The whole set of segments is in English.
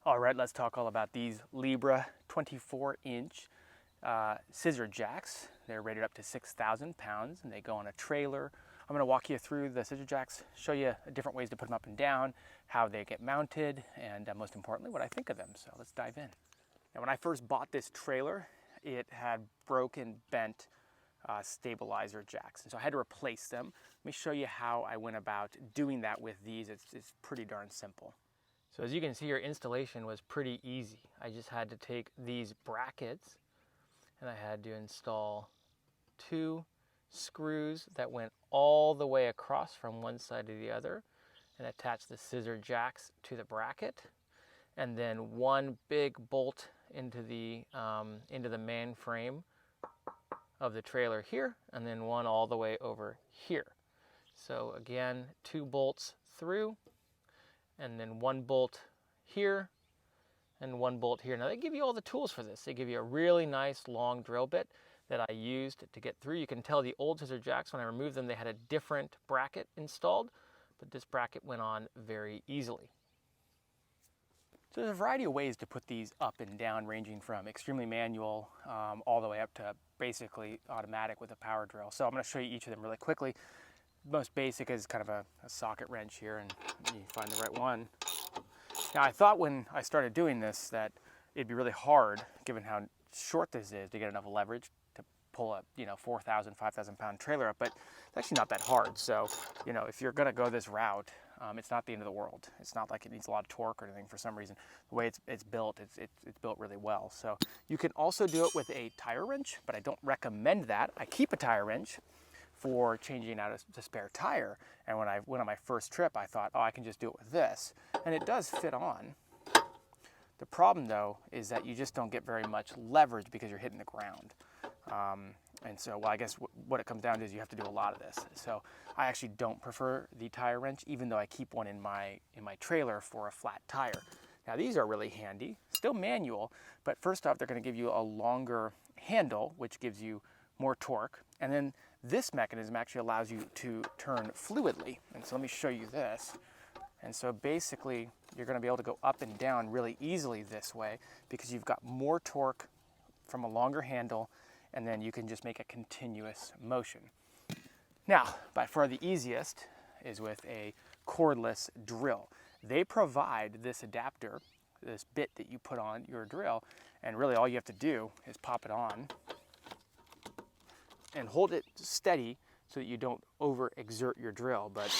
All right, let's talk all about these LIBRA 24-inch scissor jacks. They're rated up to 6,000 pounds and they go on a trailer. I'm going to walk you through the scissor jacks, show you different ways to put them up and down, how they get mounted, and most importantly, what I think of them. So let's dive in. Now, when I first bought this trailer, it had broken, bent stabilizer jacks, and so I had to replace them. Let me show you how I went about doing that with these. It's pretty darn simple. So as you can see, your installation was pretty easy. I just had to take these brackets and I had to install 2 screws that went all the way across from one side to the other and attach the scissor jacks to the bracket, and then 1 big bolt into the main frame of the trailer here, and then 1 all the way over here. So again, 2 bolts through, and then 1 bolt here and 1 bolt here. Now they give you all the tools for this. They give you a really nice long drill bit that I used to get through. You can tell the old scissor jacks, when I removed them, they had a different bracket installed, but this bracket went on very easily. So there's a variety of ways to put these up and down, ranging from extremely manual all the way up to basically automatic with a power drill. So I'm going to show you each of them really quickly. Most basic is kind of a socket wrench here, and you find the right one. Now I thought when I started doing this that it'd be really hard, given how short this is, to get enough leverage to pull a 4,000, 5,000 pound trailer up, but it's actually not that hard. So if you're going to go this route, it's not the end of the world. It's not like it needs a lot of torque or anything for some reason. The way it's built, it's built really well. So you can also do it with a tire wrench, but I don't recommend that. I keep a tire wrench for changing out a spare tire. And when I went on my first trip, I thought, oh, I can just do it with this. And it does fit on. The problem though is that you just don't get very much leverage because you're hitting the ground. And so, well, I guess what it comes down to is you have to do a lot of this. So I actually don't prefer the tire wrench, even though I keep one in my trailer for a flat tire. Now these are really handy, still manual, but first off, they're going to give you a longer handle, which gives you more torque. And then this mechanism actually allows you to turn fluidly. And so let me show you this. And so basically, you're going to be able to go up and down really easily this way because you've got more torque from a longer handle, and then you can just make a continuous motion. Now, by far the easiest is with a cordless drill. They provide this adapter, this bit that you put on your drill, and really all you have to do is pop it on and hold it steady so that you don't overexert your drill. But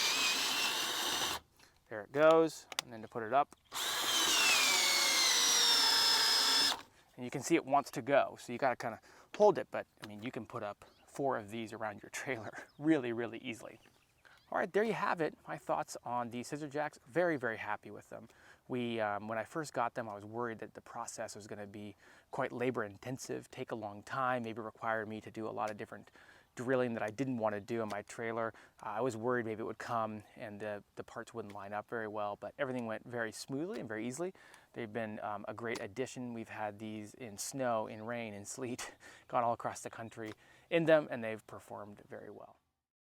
there it goes, and then to put it up, and you can see it wants to go, so you got to kind of hold it, but I mean, you can put up 4 of these around your trailer really, really easily. All right, there you have it. My thoughts on these scissor jacks. Very, very happy with them. When I first got them, I was worried that the process was going to be quite labor intensive, take a long time, maybe require me to do a lot of different drilling that I didn't want to do in my trailer. I was worried maybe it would come and the parts wouldn't line up very well, but everything went very smoothly and very easily. They've been a great addition. We've had these in snow, in rain, in sleet, gone all across the country in them, and they've performed very well.